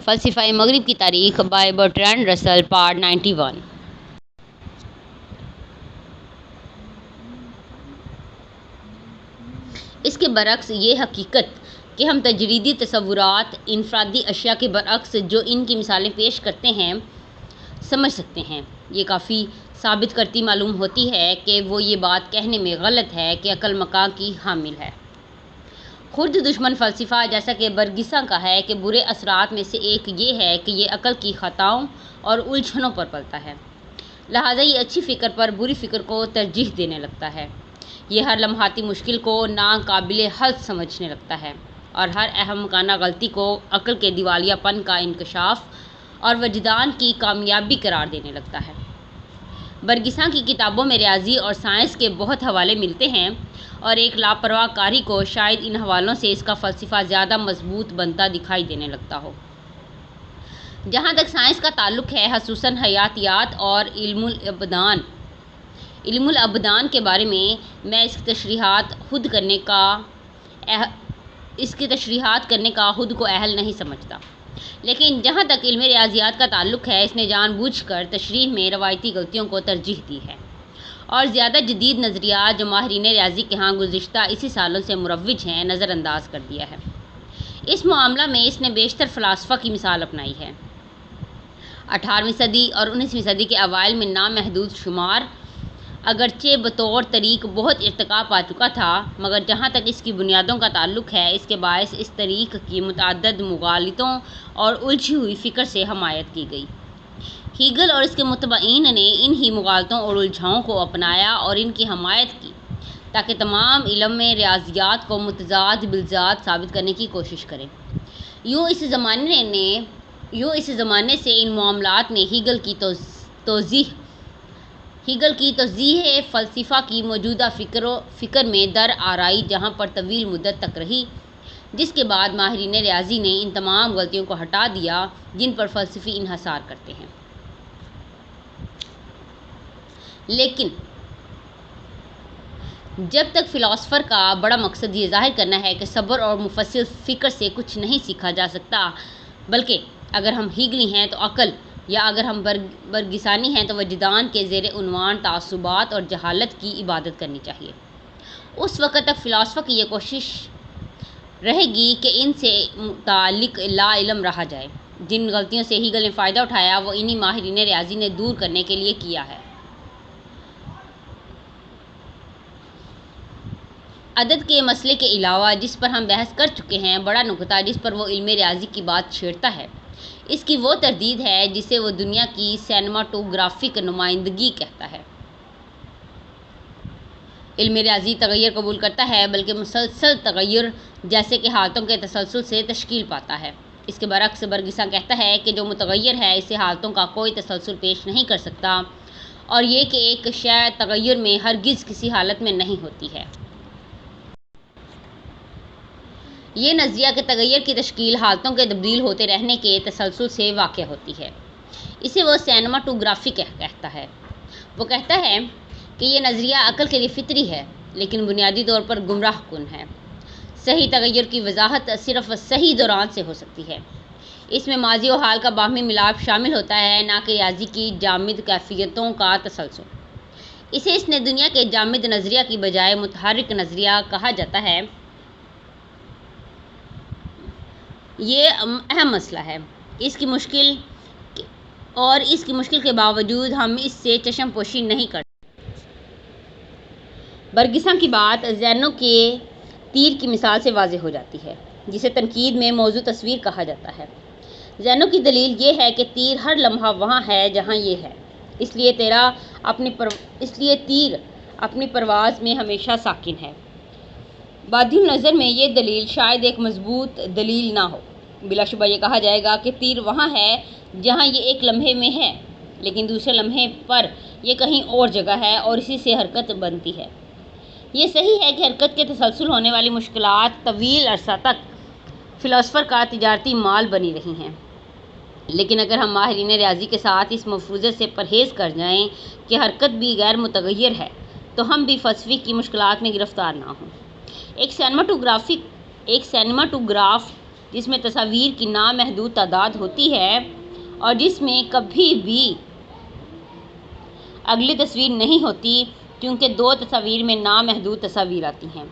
فلسفہ مغرب کی تاریخ بائی برٹرینڈ رسل پارٹ 91۔ اس کے برعکس یہ حقیقت کہ ہم تجریدی تصورات انفرادی اشیاء کے برعکس جو ان کی مثالیں پیش کرتے ہیں سمجھ سکتے ہیں، یہ کافی ثابت کرتی معلوم ہوتی ہے کہ وہ یہ بات کہنے میں غلط ہے کہ عقل مکاں کی حامل ہے۔ خرد دشمن فلسفہ جیسا کہ برگساں کا ہے کہ برے اثرات میں سے ایک یہ ہے کہ یہ عقل کی خطاؤں اور الجھنوں پر پلتا ہے، لہٰذا یہ اچھی فکر پر بری فکر کو ترجیح دینے لگتا ہے۔ یہ ہر لمحاتی مشکل کو ناقابل حل سمجھنے لگتا ہے اور ہر احمقانہ غلطی کو عقل کے دیوالیہ پن کا انکشاف اور وجدان کی کامیابی قرار دینے لگتا ہے۔ برگساں کی کتابوں میں ریاضی اور سائنس کے بہت حوالے ملتے ہیں اور ایک لاپرواہ قاری کو شاید ان حوالوں سے اس کا فلسفہ زیادہ مضبوط بنتا دکھائی دینے لگتا ہو۔ جہاں تک سائنس کا تعلق ہے، خصوصاً حیاتیات اور علم الابدان کے بارے میں اس کی تشریحات کرنے کا خود کو اہل نہیں سمجھتا، لیکن جہاں تک علم ریاضیات کا تعلق ہے، اس نے جان بوجھ کر تشریح میں روایتی غلطیوں کو ترجیح دی ہے اور زیادہ جدید نظریات جو ماہرین ریاضی کے ہاں گزشتہ اسی سالوں سے مروج ہیں نظر انداز کر دیا ہے۔ اس معاملہ میں اس نے بیشتر فلاسفہ کی مثال اپنائی ہے۔ 18ویں صدی اور 19ویں صدی کے اوائل میں نامحدود شمار اگرچہ بطور طریق بہت ارتقا پا چکا تھا، مگر جہاں تک اس کی بنیادوں کا تعلق ہے، اس کے باعث اس طریق کی متعدد مغالطوں اور الجھی ہوئی فکر سے حمایت کی گئی۔ ہیگل اور اس کے متبعین نے ان ہی مغالطوں اور الجھنوں کو اپنایا اور ان کی حمایت کی تاکہ تمام علم ریاضیات کو متضاد بالذات ثابت کرنے کی کوشش کریں۔ یوں اس زمانے سے ان معاملات میں ہیگل کی توضیح فلسفہ کی موجودہ فکر میں در آرائی جہاں پر طویل مدت تک رہی، جس کے بعد ماہرین ریاضی نے ان تمام غلطیوں کو ہٹا دیا جن پر فلسفی انحصار کرتے ہیں۔ لیکن جب تک فلاسفر کا بڑا مقصد یہ ظاہر کرنا ہے کہ صبر اور مفصل فکر سے کچھ نہیں سیکھا جا سکتا، بلکہ اگر ہم ہیگلی ہیں تو عقل، یا اگر ہم برگسانی ہیں تو وجدان کے زیر عنوان تعصبات اور جہالت کی عبادت کرنی چاہیے، اس وقت تک فلاسفہ کی یہ کوشش رہے گی کہ ان سے متعلق لا علم رہا جائے۔ جن غلطیوں سے ہیگل نے فائدہ اٹھایا وہ انہی ماہرین ریاضی نے دور کرنے کے لیے کیا ہے۔ عدد کے مسئلے کے علاوہ جس پر ہم بحث کر چکے ہیں، بڑا نکتہ جس پر وہ علم ریاضی کی بات چھیڑتا ہے، اس کی وہ تردید ہے جسے وہ دنیا کی سینماٹوگرافک نمائندگی کہتا ہے۔ علم ریاضی تغیر قبول کرتا ہے، بلکہ مسلسل تغیر جیسے کہ حالتوں کے تسلسل سے تشکیل پاتا ہے۔ اس کے برعکس برگساں کہتا ہے کہ جو متغیر ہے اسے حالتوں کا کوئی تسلسل پیش نہیں کر سکتا، اور یہ کہ ایک شے تغیر میں ہرگز کسی حالت میں نہیں ہوتی ہے۔ یہ نظریہ کہ تغیر کی تشکیل حالتوں کے تبدیل ہوتے رہنے کے تسلسل سے واقع ہوتی ہے، اسے وہ سینماٹوگرافک کہتا ہے۔ وہ کہتا ہے کہ یہ نظریہ عقل کے لیے فطری ہے، لیکن بنیادی طور پر گمراہ کن ہے۔ صحیح تغیر کی وضاحت صرف صحیح دوران سے ہو سکتی ہے۔ اس میں ماضی و حال کا باہمی ملاپ شامل ہوتا ہے، نہ کہ ریاضی کی جامد کیفیتوں کا تسلسل۔ اسے اس نے دنیا کے جامد نظریہ کی بجائے متحرک نظریہ کہا جاتا ہے۔ یہ اہم مسئلہ ہے، اس کی مشکل کے باوجود ہم اس سے چشم پوشی نہیں کرتے۔ برگساں کی بات زینو کے تیر کی مثال سے واضح ہو جاتی ہے، جسے تنقید میں موضوع تصویر کہا جاتا ہے۔ زینو کی دلیل یہ ہے کہ تیر ہر لمحہ وہاں ہے جہاں یہ ہے، اس لیے تیر اپنی پرواز میں ہمیشہ ساکن ہے۔ بادی النظر میں یہ دلیل شاید ایک مضبوط دلیل نہ ہو۔ بلا شبہ یہ کہا جائے گا کہ تیر وہاں ہے جہاں یہ ایک لمحے میں ہے، لیکن دوسرے لمحے پر یہ کہیں اور جگہ ہے اور اسی سے حرکت بنتی ہے۔ یہ صحیح ہے کہ حرکت کے تسلسل ہونے والی مشکلات طویل عرصہ تک فلاسفر کا تجارتی مال بنی رہی ہیں، لیکن اگر ہم ماہرین ریاضی کے ساتھ اس مفروضے سے پرہیز کر جائیں کہ حرکت بھی غیر متغیر ہے، تو ہم بھی فلسفے کی مشکلات میں گرفتار نہ ہوں۔ ایک سینماٹوگراف جس میں تصاویر کی نامحدود تعداد ہوتی ہے اور جس میں کبھی بھی اگلی تصویر نہیں ہوتی کیونکہ 2 تصاویر میں نامحدود تصاویر آتی ہیں،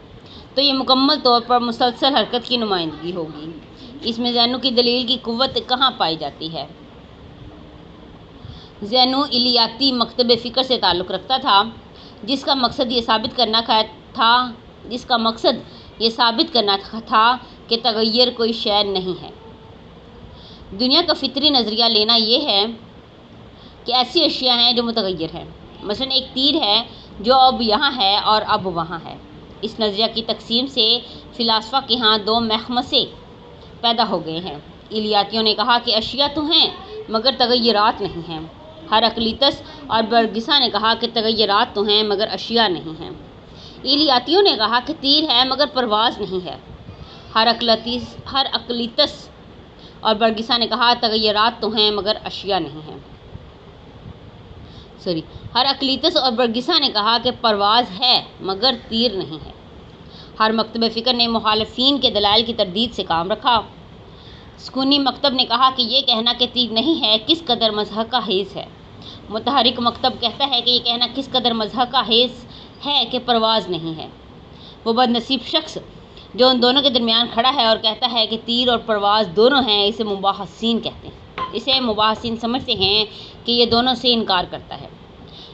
تو یہ مکمل طور پر مسلسل حرکت کی نمائندگی ہوگی۔ اس میں زینو کی دلیل کی قوت کہاں پائی جاتی ہے؟ زینو الیاتی مکتب فکر سے تعلق رکھتا تھا جس کا مقصد یہ ثابت کرنا تھا کہ تغیر کوئی شے نہیں ہے۔ دنیا کا فطری نظریہ لینا یہ ہے کہ ایسی اشیاء ہیں جو متغیر ہیں، مثلا ایک تیر ہے جو اب یہاں ہے اور اب وہاں ہے۔ اس نظریہ کی تقسیم سے فلاسفہ کے ہاں 2 مخمصے پیدا ہو گئے ہیں۔ الیاتیوں نے کہا کہ اشیاء تو ہیں مگر تغیرات نہیں ہیں۔ ہراکلیتس اور برگسا نے کہا کہ تغیرات تو ہیں مگر اشیاء نہیں ہیں۔ الیاتیوں نے کہا کہ تیر ہے مگر پرواز نہیں ہے۔ ہراکلیتس اور برگسا نے کہا تغیرات تو ہیں مگر اشیاء نہیں ہیں۔ ہراکلیتس اور برگسا نے کہا کہ پرواز ہے مگر تیر نہیں ہے۔ ہر مکتب فکر نے مخالفین کے دلائل کی تردید سے کام رکھا۔ سکونی مکتب نے کہا کہ یہ کہنا کہ تیر نہیں ہے کس قدر مضحک کا حیز ہے۔ متحرک مکتب کہتا ہے کہ یہ کہنا کس قدر مضحک کا حیز ہے کہ پرواز نہیں ہے۔ وہ بدنصیب شخص جو ان دونوں کے درمیان کھڑا ہے اور کہتا ہے کہ تیر اور پرواز دونوں ہیں، اسے مباحثین کہتے ہیں۔ اسے مباحثین سمجھتے ہیں کہ یہ دونوں سے انکار کرتا ہے۔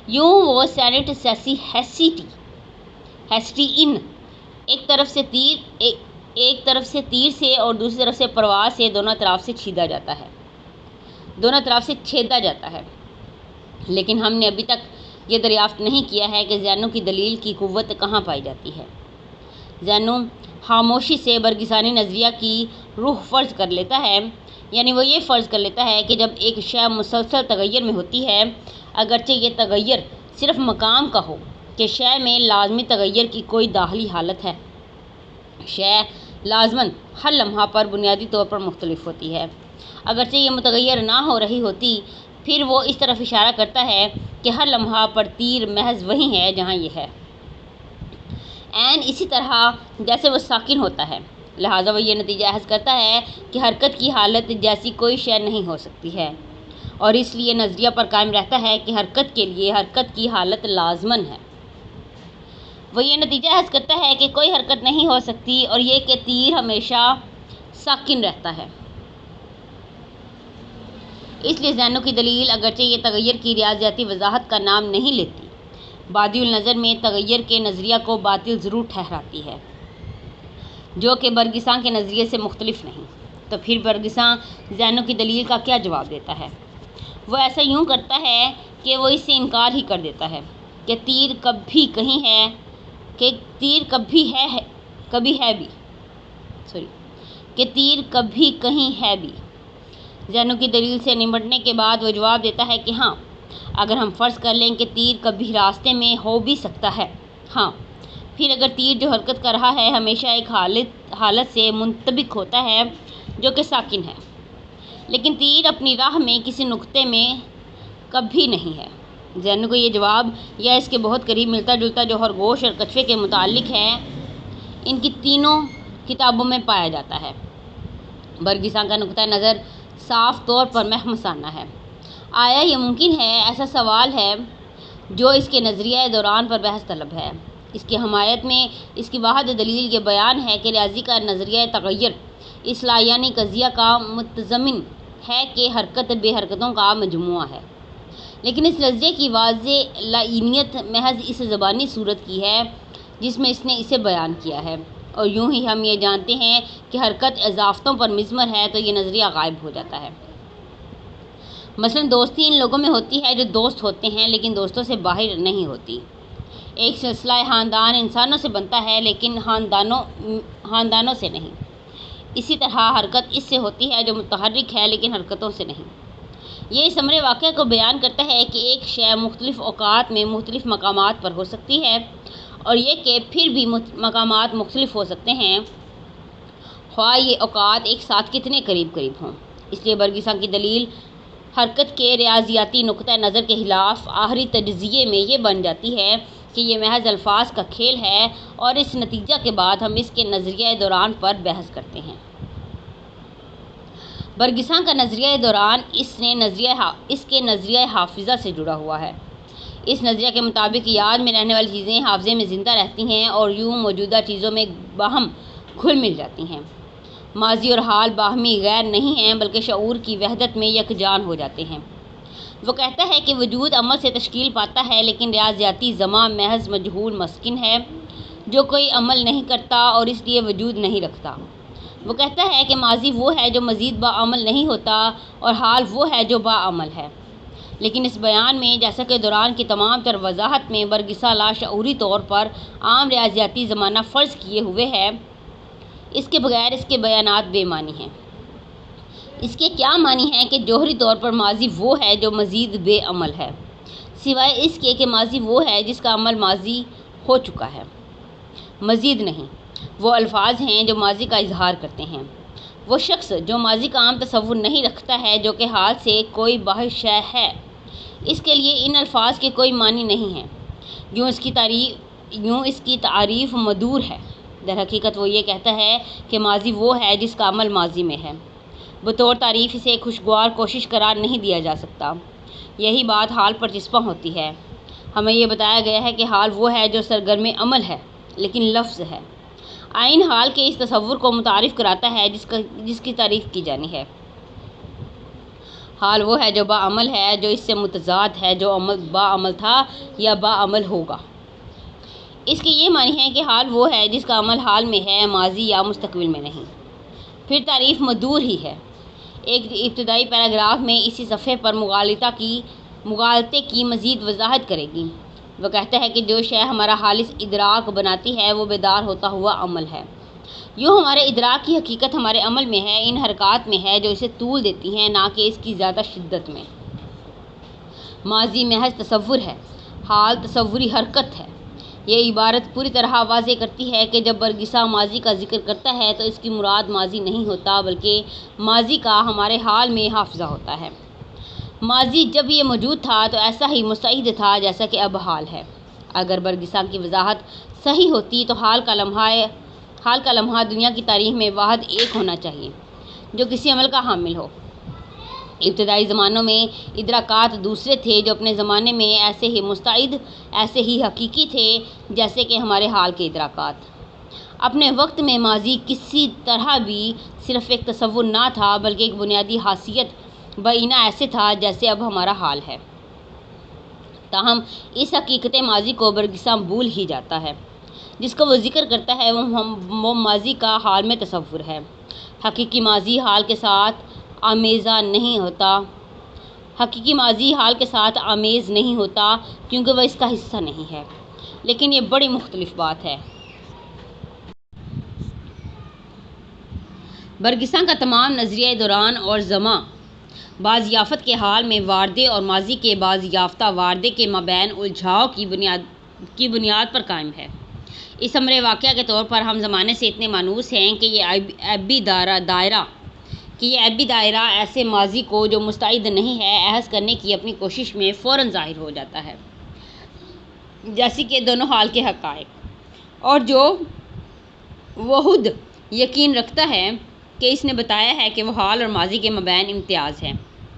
یوں وہ سینٹ ہیسٹی ان ایک طرف سے تیر سے اور دوسری طرف سے پرواز سے دونوں طرف سے چھیدا جاتا ہے، لیکن ہم نے ابھی تک یہ دریافت نہیں کیا ہے کہ زینو کی دلیل کی قوت کہاں پائی جاتی ہے۔ زینو خاموشی سے برگسانی نظریہ کی روح فرض کر لیتا ہے، یعنی وہ یہ فرض کر لیتا ہے کہ جب ایک شے مسلسل تغیر میں ہوتی ہے، اگرچہ یہ تغیر صرف مقام کا ہو کہ شے میں لازمی تغیر کی کوئی داخلی حالت ہے، شے لازماً ہر لمحہ پر بنیادی طور پر مختلف ہوتی ہے۔ اگرچہ یہ متغیر نہ ہو رہی ہوتی، پھر وہ اس طرف اشارہ کرتا ہے کہ ہر لمحہ پر تیر محض وہیں ہے جہاں یہ ہے، عین اسی طرح جیسے وہ ساکن ہوتا ہے۔ لہٰذا وہ یہ نتیجہ اخذ کرتا ہے کہ حرکت کی حالت جیسی کوئی شے نہیں ہو سکتی ہے، اور اس لیے نظریہ پر قائم رہتا ہے کہ حرکت کے لیے حرکت کی حالت لازماً ہے۔ وہ یہ نتیجہ اخذ کرتا ہے کہ کوئی حرکت نہیں ہو سکتی، اور یہ کہ تیر ہمیشہ ساکن رہتا ہے۔ اس لیے زینو کی دلیل اگرچہ یہ تغیر کی ریاضیاتی وضاحت کا نام نہیں لیتی، بادی النظر میں تغیر کے نظریہ کو باطل ضرور ٹھہراتی ہے، جو کہ برگسا کے نظریے سے مختلف نہیں۔ تو پھر برگسا زینو کی دلیل کا کیا جواب دیتا ہے؟ وہ ایسا یوں کرتا ہے کہ وہ اس سے انکار ہی کر دیتا ہے کہ تیر کبھی کہیں ہے کہ تیر کبھی کہیں ہے بھی۔ زینو کی دلیل سے نمٹنے کے بعد وہ جواب دیتا ہے کہ ہاں، اگر ہم فرض کر لیں کہ تیر کبھی راستے میں ہو بھی سکتا ہے، ہاں، پھر اگر تیر جو حرکت کر رہا ہے ہمیشہ ایک حالت سے منطبق ہوتا ہے جو کہ ساکن ہے، لیکن تیر اپنی راہ میں کسی نقطے میں کبھی نہیں ہے۔ زینو کو یہ جواب یا اس کے بہت قریب ملتا جلتا جو خرگوش اور کچھوے کے متعلق ہے، ان کی تینوں کتابوں میں پایا جاتا ہے۔ برگسا کا نقطہ نظر صاف طور پر مخمصانہ ہے۔ آیا یہ ممکن ہے؟ ایسا سوال ہے جو اس کے نظریہ دوران پر بحث طلب ہے۔ اس کی حمایت میں اس کی واحد دلیل یہ بیان ہے کہ ریاضی کا نظریہ تغیر اس لایعنی قضیہ کا متضمن ہے کہ حرکت بے حرکتوں کا مجموعہ ہے، لیکن اس نظریے کی واضح لائنیت محض اس زبانی صورت کی ہے جس میں اس نے اسے بیان کیا ہے، اور یوں ہی ہم یہ جانتے ہیں کہ حرکت اضافتوں پر مضمر ہے تو یہ نظریہ غائب ہو جاتا ہے۔ مثلاً دوستی ان لوگوں میں ہوتی ہے جو دوست ہوتے ہیں لیکن دوستوں سے باہر نہیں ہوتی۔ ایک سلسلہ خاندان انسانوں سے بنتا ہے لیکن خاندانوں سے نہیں۔ اسی طرح حرکت اس سے ہوتی ہے جو متحرک ہے لیکن حرکتوں سے نہیں۔ یہ اس امر واقعہ کو بیان کرتا ہے کہ ایک شے مختلف اوقات میں مختلف مقامات پر ہو سکتی ہے، اور یہ کہ پھر بھی مقامات مختلف ہو سکتے ہیں، خواہ یہ اوقات ایک ساتھ کتنے قریب ہوں۔ اس لیے برگسا کی دلیل حرکت کے ریاضیاتی نقطہ نظر کے خلاف آخری تجزیے میں یہ بن جاتی ہے کہ یہ محض الفاظ کا کھیل ہے، اور اس نتیجہ کے بعد ہم اس کے نظریہ دوران پر بحث کرتے ہیں۔ برگساں کا نظریہ دوران اس کے نظریہ حافظہ سے جڑا ہوا ہے۔ اس نظریہ کے مطابق یاد میں رہنے والی چیزیں حافظے میں زندہ رہتی ہیں اور یوں موجودہ چیزوں میں باہم گھل مل جاتی ہیں۔ ماضی اور حال باہمی غیر نہیں ہیں بلکہ شعور کی وحدت میں یکجان ہو جاتے ہیں۔ وہ کہتا ہے کہ وجود عمل سے تشکیل پاتا ہے، لیکن ریاضیاتی زمان محض مجہول مسکن ہے جو کوئی عمل نہیں کرتا اور اس لیے وجود نہیں رکھتا۔ وہ کہتا ہے کہ ماضی وہ ہے جو مزید باعمل نہیں ہوتا اور حال وہ ہے جو باعمل ہے۔ لیکن اس بیان میں، جیسا کہ دوران کی تمام تر وضاحت میں برگسا لاشعوری طور پر عام ریاضیاتی زمانہ فرض کیے ہوئے ہے، اس کے بغیر اس کے بیانات بے معنی ہیں۔ اس کے کیا معنی ہے کہ جوہری طور پر ماضی وہ ہے جو مزید بے عمل ہے، سوائے اس کے کہ ماضی وہ ہے جس کا عمل ماضی ہو چکا ہے، مزید نہیں۔ وہ الفاظ ہیں جو ماضی کا اظہار کرتے ہیں۔ وہ شخص جو ماضی کا عام تصور نہیں رکھتا ہے جو کہ حال سے کوئی باہر شے ہے، اس کے لیے ان الفاظ کے کوئی معنی نہیں ہیں۔ یوں اس کی تعریف مدور ہے۔ در حقیقت وہ یہ کہتا ہے کہ ماضی وہ ہے جس کا عمل ماضی میں ہے۔ بطور تعریف اسے خوشگوار کوشش قرار نہیں دیا جا سکتا۔ یہی بات حال پر چسپاں ہوتی ہے۔ ہمیں یہ بتایا گیا ہے کہ حال وہ ہے جو سرگرم عمل ہے لیکن لفظ ہے۔ آئین حال کے اس تصور کو متعارف کراتا ہے جس کی تعریف کی جانی ہے۔ حال وہ ہے جو باعمل ہے، جو اس سے متضاد ہے جو باعمل تھا یا باعمل ہوگا۔ اس کے یہ معنی ہے کہ حال وہ ہے جس کا عمل حال میں ہے، ماضی یا مستقبل میں نہیں۔ پھر تعریف مدور ہی ہے۔ ایک ابتدائی پیراگراف میں اسی صفحے پر مغالطے کی مزید وضاحت کرے گی۔ وہ کہتا ہے کہ جو شے ہمارا خالص ادراک بناتی ہے وہ بیدار ہوتا ہوا عمل ہے۔ یوں ہمارے ادراک کی حقیقت ہمارے عمل میں ہے، ان حرکات میں ہے جو اسے طول دیتی ہیں، نہ کہ اس کی زیادہ شدت میں۔ ماضی محض تصور ہے، حال تصوری حرکت ہے۔ یہ عبارت پوری طرح واضح کرتی ہے کہ جب برگسا ماضی کا ذکر کرتا ہے تو اس کی مراد ماضی نہیں ہوتا بلکہ ماضی کا ہمارے حال میں حافظہ ہوتا ہے۔ ماضی جب یہ موجود تھا تو ایسا ہی مستعد تھا جیسا کہ اب حال ہے۔ اگر برگسا کی وضاحت صحیح ہوتی تو حال کا لمحہ دنیا کی تاریخ میں واحد ایک ہونا چاہیے جو کسی عمل کا حامل ہو۔ ابتدائی زمانوں میں ادراکات دوسرے تھے جو اپنے زمانے میں ایسے ہی مستعد، ایسے ہی حقیقی تھے جیسے کہ ہمارے حال کے ادراکات۔ اپنے وقت میں ماضی کسی طرح بھی صرف ایک تصور نہ تھا بلکہ ایک بنیادی حیثیت بعینہ ایسے تھا جیسے اب ہمارا حال ہے۔ تاہم اس حقیقت ماضی کو برگسا بھول ہی جاتا ہے۔ جس کا وہ ذکر کرتا ہے وہ ماضی کا حال میں تصور ہے۔ حقیقی ماضی حال کے ساتھ آمیز نہیں ہوتا کیونکہ وہ اس کا حصہ نہیں ہے۔ لیکن یہ بڑی مختلف بات ہے۔ برگسا کا تمام نظریہ دوران اور زمان بازیافت کے حال میں واردے اور ماضی کے بازیافتہ واردے کے مابین الجھاؤ کی بنیاد پر قائم ہے۔ اس امر واقعہ کے طور پر ہم زمانے سے اتنے مانوس ہیں کہ یہ ایبی دائرہ ایسے ماضی کو جو مستعد نہیں ہے احاطہ کرنے کی اپنی کوشش میں فوراً ظاہر ہو جاتا ہے، جیسے کہ دونوں حال کے حقائق، اور جو وہ خود یقین رکھتا ہے کہ اس نے بتایا ہے کہ وہ حال اور ماضی کے مابین امتیاز ہے۔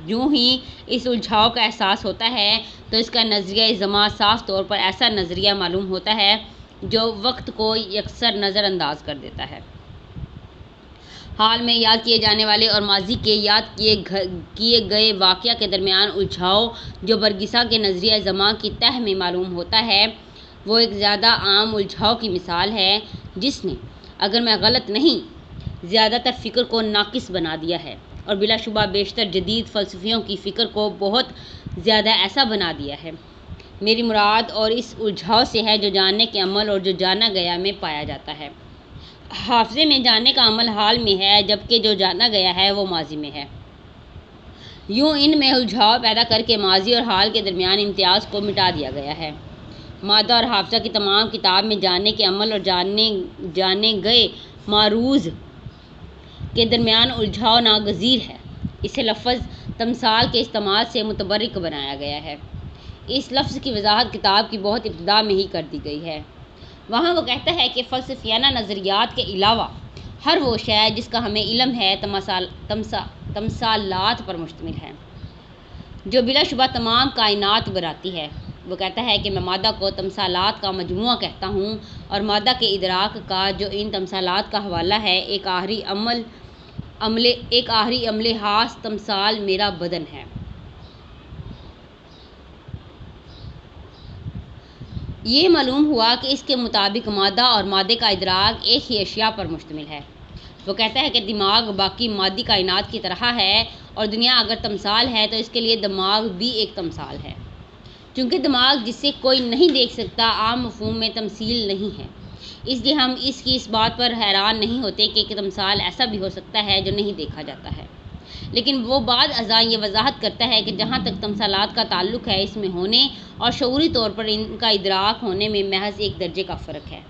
یوں ہی اس الجھاؤ کا احساس ہوتا ہے تو اس کا نظریہ زمان صاف طور پر ایسا نظریہ معلوم ہوتا ہے جو وقت کو یکسر نظر انداز کر دیتا ہے۔ حال میں یاد کیے جانے والے اور ماضی کے یاد کیے گئے واقعہ کے درمیان الجھاؤ جو برگسا کے نظریہ زمان کی تہ میں معلوم ہوتا ہے، وہ ایک زیادہ عام الجھاؤ کی مثال ہے جس نے، اگر میں غلط نہیں، زیادہ تر فکر کو ناقص بنا دیا ہے اور بلا شبہ بیشتر جدید فلسفیوں کی فکر کو بہت زیادہ ایسا بنا دیا ہے۔ میری مراد اور اس الجھاؤ سے ہے جو جاننے کے عمل اور جو جانا گیا میں پایا جاتا ہے۔ حافظے میں جاننے کا عمل حال میں ہے جبکہ جو جانا گیا ہے وہ ماضی میں ہے۔ یوں ان میں الجھاؤ پیدا کر کے ماضی اور حال کے درمیان امتیاز کو مٹا دیا گیا ہے۔ مادہ اور حافظہ کی تمام کتاب میں جاننے کے عمل اور جانے گئے معروض کے درمیان الجھاؤ ناگزیر ہے۔ اسے لفظ تمثال کے استعمال سے متبرک بنایا گیا ہے۔ اس لفظ کی وضاحت کتاب کی بہت ابتدا میں ہی کر دی گئی ہے۔ وہاں وہ کہتا ہے کہ فلسفیانہ نظریات کے علاوہ ہر وہ شے جس کا ہمیں علم ہے تمثالات پر مشتمل ہے جو بلا شبہ تمام کائنات بناتی ہے۔ وہ کہتا ہے کہ میں مادہ کو تمثالات کا مجموعہ کہتا ہوں اور مادہ کے ادراک کا جو ان تمثالات کا حوالہ ہے ایک آخری عمل خاص تمثال میرا بدن ہے۔ یہ معلوم ہوا کہ اس کے مطابق مادہ اور مادے کا ادراک ایک ہی اشیاء پر مشتمل ہے۔ وہ کہتا ہے کہ دماغ باقی مادی کائنات کی طرح ہے اور دنیا اگر تمثال ہے تو اس کے لیے دماغ بھی ایک تمثال ہے۔ چونکہ دماغ جسے کوئی نہیں دیکھ سکتا عام مفہوم میں تمثیل نہیں ہے، اس لیے ہم اس کی اس بات پر حیران نہیں ہوتے کہ ایک تمثال ایسا بھی ہو سکتا ہے جو نہیں دیکھا جاتا ہے۔ لیکن وہ بعد ازاں یہ وضاحت کرتا ہے کہ جہاں تک تمثالات کا تعلق ہے اس میں ہونے اور شعوری طور پر ان کا ادراک ہونے میں محض ایک درجے کا فرق ہے۔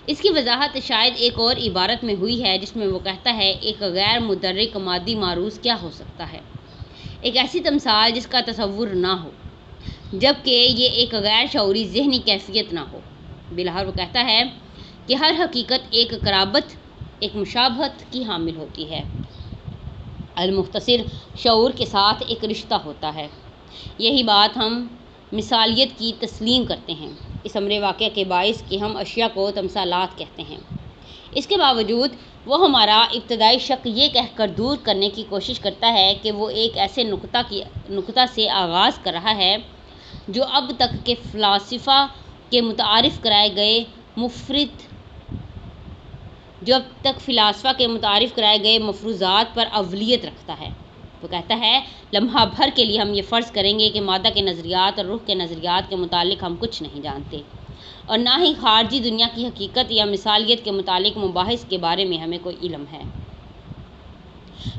اس کی وضاحت شاید ایک اور عبارت میں ہوئی ہے جس میں وہ کہتا ہے ایک غیر مدرک مادی معروض کیا ہو سکتا ہے؟ ایک ایسی تمثال جس کا تصور نہ ہو جبکہ یہ ایک غیر شعوری ذہنی کیفیت نہ ہو۔ بلحاظ وہ کہتا ہے کہ ہر حقیقت ایک قرابت ایک مشابہت کی حامل ہوتی ہے۔ المختصر شعور کے ساتھ ایک رشتہ ہوتا ہے۔ یہی بات ہم مثالیت کی تسلیم کرتے ہیں اس امر واقعہ کے باعث کہ ہم اشیاء کو تمثالات کہتے ہیں۔ اس کے باوجود وہ ہمارا ابتدائی شک یہ کہہ کر دور کرنے کی کوشش کرتا ہے کہ وہ ایک ایسے نقطہ سے آغاز کر رہا ہے جو اب تک کے فلاسفہ کے متعارف کرائے گئے مفروضات پر اولیت رکھتا ہے۔ وہ کہتا ہے لمحہ بھر کے لیے ہم یہ فرض کریں گے کہ مادہ کے نظریات اور روح کے نظریات کے متعلق ہم کچھ نہیں جانتے اور نہ ہی خارجی دنیا کی حقیقت یا مثالیت کے متعلق مباحث کے بارے میں ہمیں کوئی علم ہے۔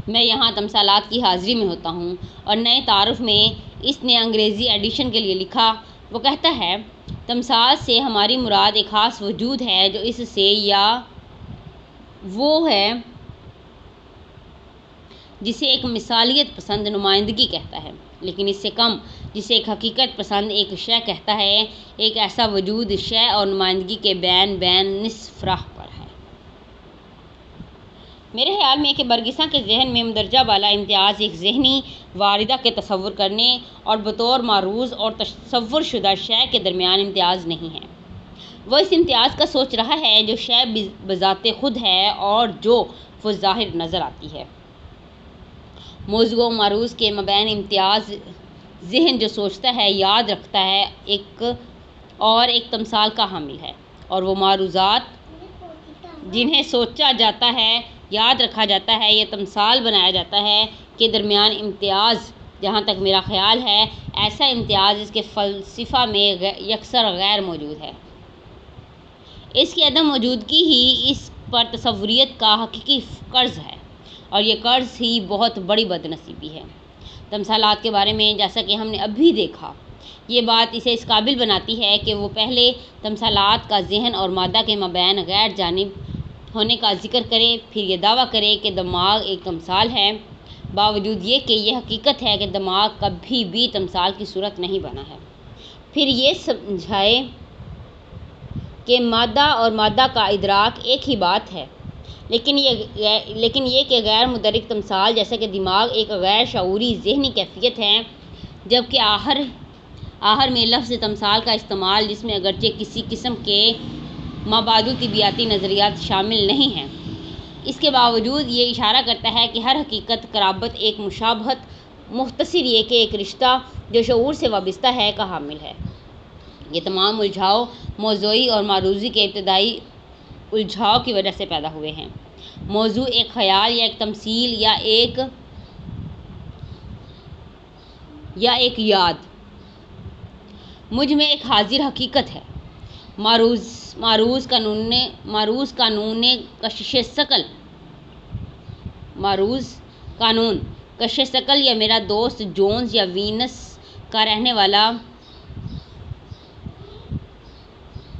میں یہاں تمثالات کی حاضری میں ہوتا ہوں اور نئے تعارف میں اس نے انگریزی ایڈیشن کے لیے لکھا۔ وہ کہتا ہے تمثال سے ہماری مراد ایک خاص وجود ہے جو اس سے یا وہ ہے جسے ایک مثالیت پسند نمائندگی کہتا ہے، لیکن اس سے کم جسے ایک حقیقت پسند ایک شے کہتا ہے، ایک ایسا وجود شے اور نمائندگی کے بین نصف راہ پر ہے۔ میرے خیال میں کہ برگساں کے ذہن میں مندرجہ بالا امتیاز ایک ذہنی واردہ کے تصور کرنے اور بطور معروض اور تصور شدہ شے کے درمیان امتیاز نہیں ہے۔ وہ اس امتیاز کا سوچ رہا ہے جو شے بذات خود ہے اور جو وہ ظاہر نظر آتی ہے۔ موضوع و معروض کے مابین امتیاز ذہن جو سوچتا ہے یاد رکھتا ہے ایک تمثال کا حامل ہے، اور وہ معروضات جنہیں سوچا جاتا ہے یاد رکھا جاتا ہے یا تمثال بنایا جاتا ہے کے درمیان امتیاز جہاں تک میرا خیال ہے ایسا امتیاز اس کے فلسفہ میں یکسر غیر موجود ہے۔ اس کی عدم موجودگی ہی اس پر تصوریت کا حقیقی قرض ہے اور یہ قرض ہی بہت بڑی بدنصیبی ہے۔ تمثالات کے بارے میں جیسا کہ ہم نے ابھی دیکھا یہ بات اسے اس قابل بناتی ہے کہ وہ پہلے تمثالات کا ذہن اور مادہ کے مابین غیر جانب ہونے کا ذکر کرے، پھر یہ دعویٰ کرے کہ دماغ ایک تمثال ہے، باوجود یہ کہ یہ حقیقت ہے کہ دماغ کبھی بھی تمثال کی صورت نہیں بنا ہے، پھر یہ سمجھائے کہ مادہ اور مادہ کا ادراک ایک ہی بات ہے، لیکن یہ کہ غیر مدرک تمثال جیسا کہ دماغ ایک غیر شعوری ذہنی کیفیت ہے، جبکہ آخر میں لفظ تمثال کا استعمال جس میں اگرچہ کسی قسم کے مابعدو طبیعیاتی نظریات شامل نہیں ہیں، اس کے باوجود یہ اشارہ کرتا ہے کہ ہر حقیقت قرابت ایک مشابہت مختصر یہ کہ ایک رشتہ جو شعور سے وابستہ ہے کا حامل ہے۔ یہ تمام الجھاؤ موضوعی اور معروضی کے ابتدائی الجھاؤ کی وجہ سے پیدا ہوئے ہیں۔ موضوع ایک خیال یا ایک تمثیل یا ایک یاد مجھ میں ایک حاضر حقیقت ہے۔ معروض قانون کشش ثقل یا میرا دوست جونز یا وینس کا رہنے والا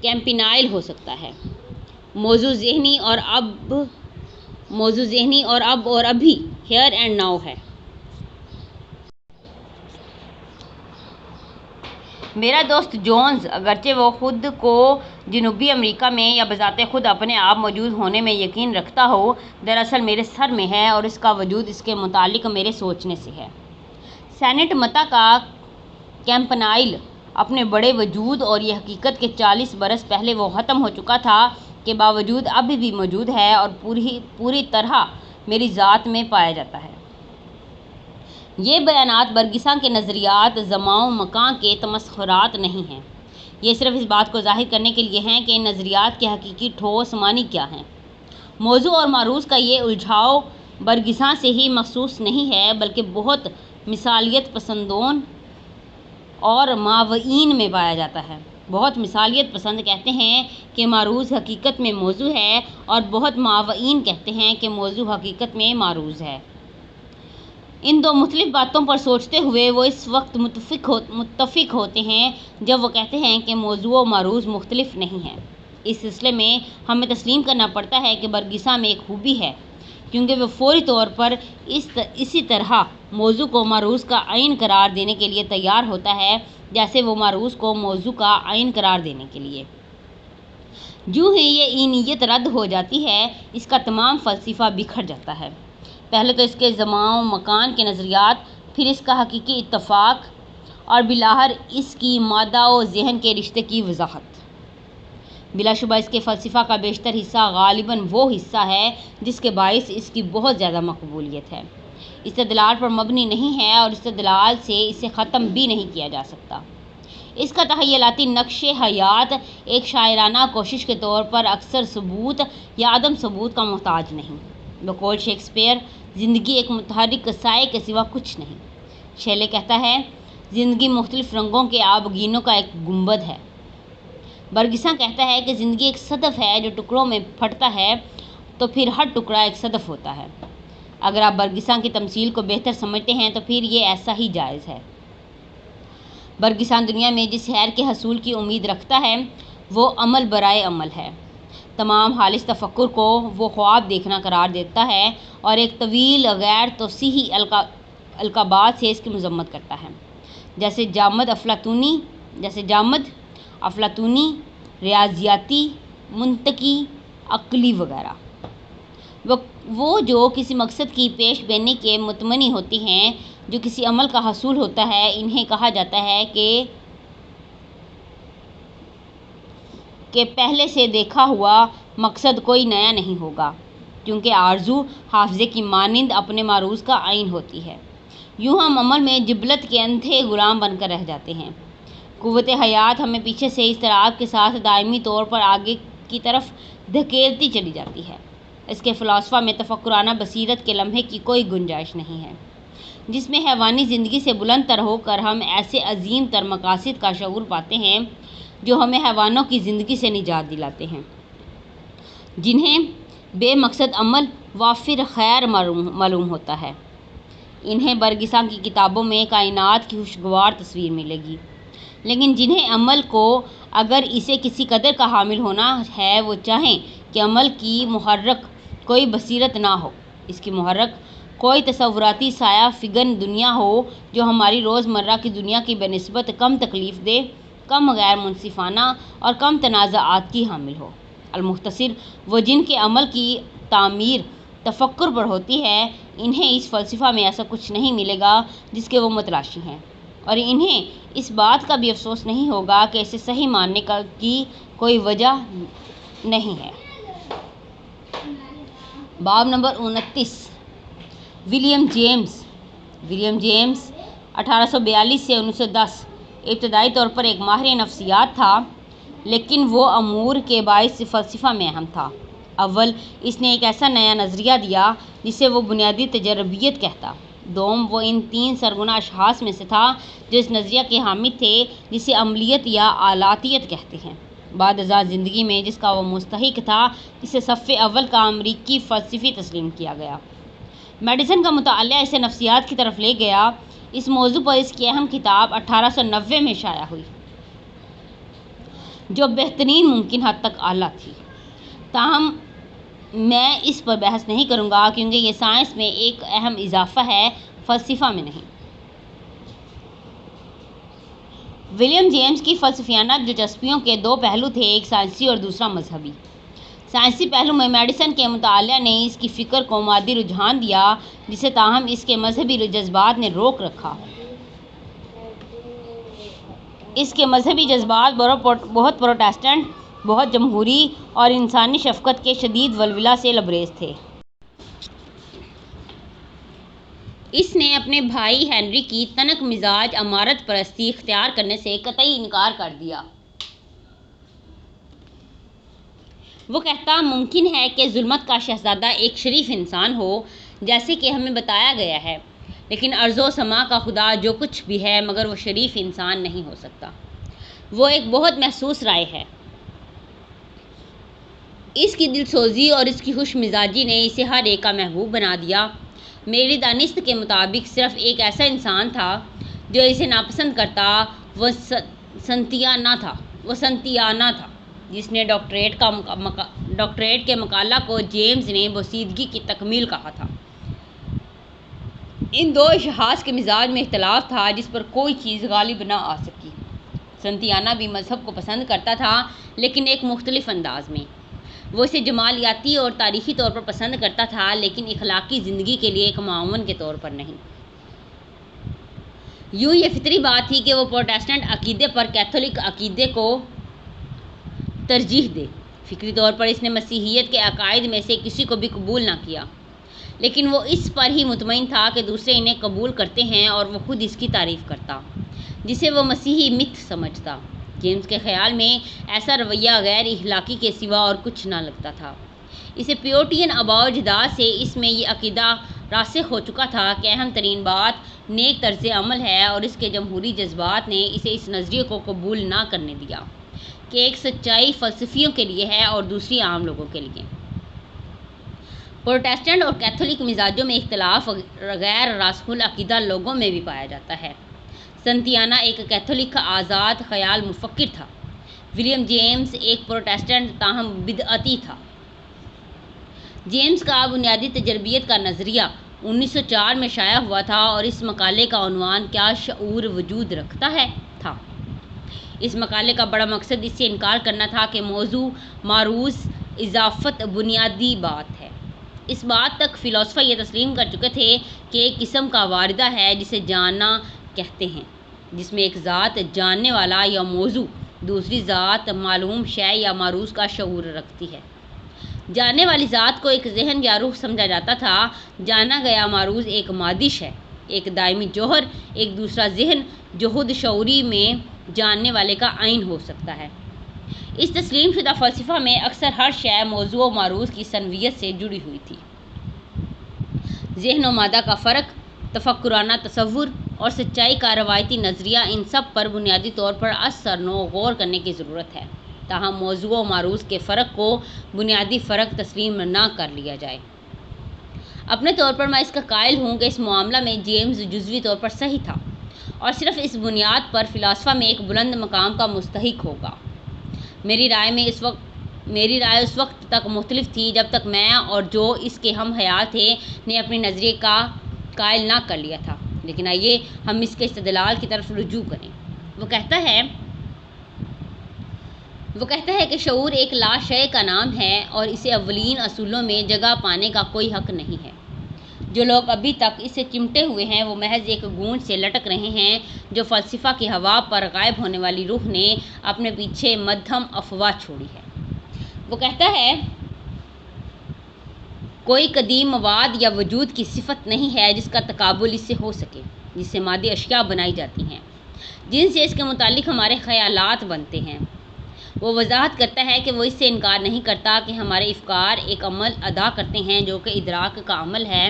کیمپینائل ہو سکتا ہے۔ موضوع ذہنی اور اب اور ابھی ہیئر اینڈ ناؤ ہے۔ میرا دوست جونز، اگرچہ وہ خود کو جنوبی امریکہ میں یا بذات خود اپنے آپ موجود ہونے میں یقین رکھتا ہو، دراصل میرے سر میں ہے اور اس کا وجود اس کے متعلق میرے سوچنے سے ہے۔ سینٹ متا کا کیمپنائل اپنے بڑے وجود اور یہ حقیقت کہ 40 برس پہلے وہ ختم ہو چکا تھا کے باوجود اب بھی موجود ہے اور پوری طرح میری ذات میں پایا جاتا ہے۔ یہ بیانات برگساں کے نظریات زمان و مکان کے تمسخرات نہیں ہیں، یہ صرف اس بات کو ظاہر کرنے کے لیے ہیں کہ ان نظریات کے حقیقی ٹھوس معنی کیا ہیں۔ موضوع اور معروض کا یہ الجھاؤ برگساں سے ہی مخصوص نہیں ہے بلکہ بہت مثالیت پسندوں اور ماوئین میں پایا جاتا ہے۔ بہت مثالیت پسند کہتے ہیں کہ معروض حقیقت میں موضوع ہے اور بہت ماوئین کہتے ہیں کہ موضوع حقیقت میں معروض ہے۔ ان دو مختلف باتوں پر سوچتے ہوئے وہ اس وقت متفق ہوتے ہیں جب وہ کہتے ہیں کہ موضوع و معروض مختلف نہیں ہیں۔ اس سلسلے میں ہمیں تسلیم کرنا پڑتا ہے کہ برگساں میں ایک خوبی ہے، کیونکہ وہ فوری طور پر اسی طرح موضوع کو معروض کا عین قرار دینے کے لیے تیار ہوتا ہے جیسے وہ معروض کو موضوع کا عین قرار دینے کے لیے۔ جو ہی یہ نیت رد ہو جاتی ہے، اس کا تمام فلسفہ بکھر جاتا ہے۔ پہلے تو اس کے زمان و مکان کے نظریات، پھر اس کا حقیقی اتفاق اور بالآخر اس کی مادہ و ذہن کے رشتے کی وضاحت۔ بلا شبہ اس کے فلسفہ کا بیشتر حصہ غالباً وہ حصہ ہے جس کے باعث اس کی بہت زیادہ مقبولیت ہے، استدلال پر مبنی نہیں ہے اور استدلال سے اسے ختم بھی نہیں کیا جا سکتا۔ اس کا تخیلاتی نقش حیات ایک شاعرانہ کوشش کے طور پر اکثر ثبوت یا عدم ثبوت کا محتاج نہیں۔ بقول شیکسپیئر، زندگی ایک متحرک سائے کے سوا کچھ نہیں۔ شیلے کہتا ہے، زندگی مختلف رنگوں کے آبگینوں کا ایک گنبد ہے۔ برگساں کہتا ہے کہ زندگی ایک صدف ہے جو ٹکڑوں میں پھٹتا ہے تو پھر ہر ٹکڑا ایک صدف ہوتا ہے۔ اگر آپ برگساں کی تمثیل کو بہتر سمجھتے ہیں تو پھر یہ ایسا ہی جائز ہے۔ برگساں دنیا میں جس خیر کے حصول کی امید رکھتا ہے وہ عمل برائے عمل ہے۔ تمام خالص تفکر کو وہ خواب دیکھنا قرار دیتا ہے اور ایک طویل غیر توضیحی القابات سے اس کی مذمت کرتا ہے، جیسے جامد افلاطونی، ریاضیاتی، منطقی، عقلی وغیرہ۔ وہ جو کسی مقصد کی پیش بینی کے متمنی ہوتی ہیں، جو کسی عمل کا حصول ہوتا ہے، انہیں کہا جاتا ہے کہ پہلے سے دیکھا ہوا مقصد کوئی نیا نہیں ہوگا، کیونکہ آرزو حافظے کی مانند اپنے معروض کا عین ہوتی ہے۔ یوں ہم عمل میں جبلت کے اندھے غلام بن کر رہ جاتے ہیں۔ قوت حیات ہمیں پیچھے سے اضطراب کے ساتھ دائمی طور پر آگے کی طرف دھکیلتی چلی جاتی ہے۔ اس کے فلسفہ میں تفکرانہ بصیرت کے لمحے کی کوئی گنجائش نہیں ہے، جس میں حیوانی زندگی سے بلند تر ہو کر ہم ایسے عظیم تر مقاصد کا شعور پاتے ہیں جو ہمیں حیوانوں کی زندگی سے نجات دلاتے ہیں، جنہیں بے مقصد عمل وافر خیر معلوم ہوتا ہے۔ انہیں برگساں کی کتابوں میں کائنات کی خوشگوار تصویر ملے گی، لیکن جنہیں عمل کو اگر اسے کسی قدر کا حامل ہونا ہے، وہ چاہیں کہ عمل کی محرک کوئی بصیرت نہ ہو، اس کی محرک کوئی تصوراتی سایہ فگن دنیا ہو جو ہماری روزمرہ کی دنیا کی بنسبت کم تکلیف دہ، کم غیر منصفانہ اور کم تنازعات کی حامل ہو۔ المختصر، وہ جن کے عمل کی تعمیر تفکر پر ہوتی ہے، انہیں اس فلسفہ میں ایسا کچھ نہیں ملے گا جس کے وہ متلاشی ہیں، اور انہیں اس بات کا بھی افسوس نہیں ہوگا کہ اسے صحیح ماننے کی کوئی وجہ نہیں ہے۔ باب نمبر 29۔ ولیم جیمز 1842 سے 1910 ابتدائی طور پر ایک ماہر نفسیات تھا، لیکن وہ امور کے باعث فلسفہ میں اہم تھا۔ اول، اس نے ایک ایسا نیا نظریہ دیا جسے وہ بنیادی تجربیت کہتا۔ دوم، وہ ان 3 سرگنا اشخاص میں سے تھا جو اس نظریہ کے حامل تھے جسے عملیت یا آلاتیت کہتے ہیں۔ بعد ازاں زندگی میں جس کا وہ مستحق تھا، اسے صف اول کا امریکی فلسفی تسلیم کیا گیا۔ میڈیسن کا مطالعہ اسے نفسیات کی طرف لے گیا۔ اس موضوع پر اس کی اہم کتاب 1890 میں شائع ہوئی، جو بہترین ممکن حد تک اعلیٰ تھی۔ تاہم میں اس پر بحث نہیں کروں گا کیونکہ یہ سائنس میں ایک اہم اضافہ ہے، فلسفہ میں نہیں۔ ولیم جیمز کی فلسفیانہ دلچسپیوں کے دو پہلو تھے، ایک سائنسی اور دوسرا مذہبی۔ سائنسی پہلو میں میڈیسن کے مطالعہ نے اس کی فکر کو مادی رجحان دیا، جسے تاہم اس کے مذہبی جذبات نے روک رکھا۔ اس کے مذہبی جذبات بہت پروٹسٹنٹ، بہت جمہوری اور انسانی شفقت کے شدید ولولہ سے لبریز تھے۔ اس نے اپنے بھائی ہنری کی تنک مزاج امارت پرستی اختیار کرنے سے قطعی انکار کر دیا۔ وہ کہتا ممکن ہے کہ ظلمت کا شہزادہ ایک شریف انسان ہو، جیسے کہ ہمیں بتایا گیا ہے، لیکن ارض و سما کا خدا جو کچھ بھی ہے مگر وہ شریف انسان نہیں ہو سکتا۔ وہ ایک بہت محسوس رائے ہے۔ اس کی دلسوزی اور اس کی خوش مزاجی نے اسے ہر ایک کا محبوب بنا دیا۔ میری دانست کے مطابق صرف ایک ایسا انسان تھا جو اسے ناپسند کرتا، وہ سنتیانا تھا، جس نے ڈاکٹریٹ کے مقالہ کو جیمز نے بوسیدگی کی تکمیل کہا تھا۔ ان دو اشخاص کے مزاج میں اختلاف تھا جس پر کوئی چیز غالب نہ آ سکی۔ سنتیانا بھی مذہب کو پسند کرتا تھا، لیکن ایک مختلف انداز میں۔ وہ اسے جمالیاتی اور تاریخی طور پر پسند کرتا تھا، لیکن اخلاقی زندگی کے لیے ایک معاون کے طور پر نہیں۔ یوں یہ فطری بات تھی کہ وہ پروٹسٹنٹ عقیدے پر کیتھولک عقیدے کو ترجیح دے۔ فکری طور پر اس نے مسیحیت کے عقائد میں سے کسی کو بھی قبول نہ کیا، لیکن وہ اس پر ہی مطمئن تھا کہ دوسرے انہیں قبول کرتے ہیں اور وہ خود اس کی تعریف کرتا، جسے وہ مسیحی مت سمجھتا۔ جیمز کے خیال میں ایسا رویہ غیر اخلاقی کے سوا اور کچھ نہ لگتا تھا۔ اسے پیوریٹین آباء و اجداد سے اس میں یہ عقیدہ راسخ ہو چکا تھا کہ اہم ترین بات نیک طرز عمل ہے، اور اس کے جمہوری جذبات نے اسے اس نظریے کو قبول نہ کرنے دیا کہ ایک سچائی فلسفیوں کے لیے ہے اور دوسری عام لوگوں کے لیے۔ پروٹسٹنٹ اور کیتھولک مزاجوں میں اختلاف غیر راسخ العقیدہ لوگوں میں بھی پایا جاتا ہے۔ سنتیانا ایک کیتھولک آزاد خیال مفکر تھا۔ ولیم جیمز ایک پروٹسٹنٹ تاہم بدعتی تھا۔ جیمز کا بنیادی تجربیت کا نظریہ 1904 میں شائع ہوا تھا اور اس مقالے کا عنوان کیا شعور وجود رکھتا ہے تھا۔ اس مقالے کا بڑا مقصد اس سے انکار کرنا تھا کہ موضوع معروض اضافت بنیادی بات ہے۔ اس بات تک فلاسفہ یہ تسلیم کر چکے تھے کہ ایک قسم کا واردہ ہے جسے جاننا کہتے ہیں، جس میں ایک ذات جاننے والا یا موضوع دوسری ذات معلوم شے یا معروض کا شعور رکھتی ہے۔ جاننے والی ذات کو ایک ذہن یا روح سمجھا جاتا تھا، جانا گیا معروض ایک مادی شے، ایک دائمی جوہر، ایک دوسرا ذہن جو خود شعوری میں جاننے والے کا عین ہو سکتا ہے۔ اس تسلیم شدہ فلسفہ میں اکثر ہر شے موضوع و معروض کی ثنویت سے جڑی ہوئی تھی۔ ذہن و مادہ کا فرق، تفکرانہ تصور اور سچائی کا روایتی نظریہ، ان سب پر بنیادی طور پر از سر نو غور کرنے کی ضرورت ہے، تاہم موضوع و معروض کے فرق کو بنیادی فرق تسلیم نہ کر لیا جائے۔ اپنے طور پر میں اس کا قائل ہوں کہ اس معاملہ میں جیمز جزوی طور پر صحیح تھا، اور صرف اس بنیاد پر فلاسفہ میں ایک بلند مقام کا مستحق ہوگا۔ میری رائے اس وقت تک مختلف تھی جب تک میں اور جو اس کے ہم حیات تھے نے اپنے نظریے کا قائل نہ کر لیا تھا، لیکن آئیے ہم اس کے استدلال کی طرف رجوع کریں۔ وہ کہتا ہے کہ شعور ایک لا شے کا نام ہے اور اسے اولین اصولوں میں جگہ پانے کا کوئی حق نہیں ہے۔ جو لوگ ابھی تک اسے چمٹے ہوئے ہیں وہ محض ایک گونج سے لٹک رہے ہیں جو فلسفہ کی ہوا پر غائب ہونے والی روح نے اپنے پیچھے مدھم افواہ چھوڑی ہے۔ وہ کہتا ہے کوئی قدیم مواد یا وجود کی صفت نہیں ہے جس کا تقابل اس سے ہو سکے، جس سے مادی اشیاء بنائی جاتی ہیں، جن سے اس کے متعلق ہمارے خیالات بنتے ہیں۔ وہ وضاحت کرتا ہے کہ وہ اس سے انکار نہیں کرتا کہ ہمارے افکار ایک عمل ادا کرتے ہیں جو کہ ادراک کا عمل ہے،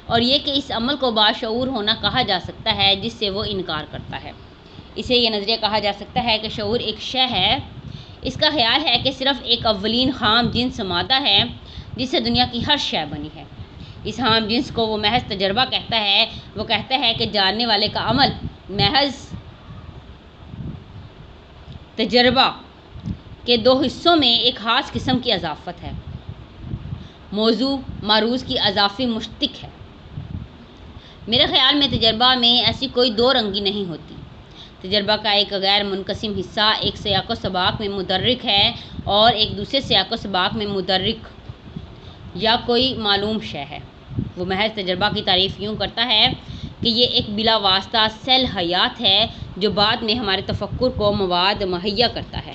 اور یہ کہ اس عمل کو باشعور ہونا کہا جا سکتا ہے جس سے وہ انکار کرتا ہے۔ اسے یہ نظریہ کہا جا سکتا ہے کہ شعور ایک شے ہے۔ اس کا خیال ہے کہ صرف ایک اولین خام جنس مادہ ہے جس سے دنیا کی ہر شے بنی ہے۔ اس خام جنس کو وہ محض تجربہ کہتا ہے۔ وہ کہتا ہے کہ جاننے والے کا عمل محض تجربہ کے دو حصوں میں ایک خاص قسم کی اضافت ہے۔ موضوع معروض کی اضافی مشتق ہے۔ میرے خیال میں تجربہ میں ایسی کوئی دو رنگی نہیں ہوتی۔ تجربہ کا ایک غیر منقسم حصہ ایک سیاق و سباق میں مدرک ہے اور ایک دوسرے سیاق و سباق میں مدرک یا کوئی معلوم شے ہے۔ وہ محض تجربہ کی تعریف یوں کرتا ہے کہ یہ ایک بلا واسطہ سیل حیات ہے جو بعد میں ہمارے تفکر کو مواد مہیا کرتا ہے۔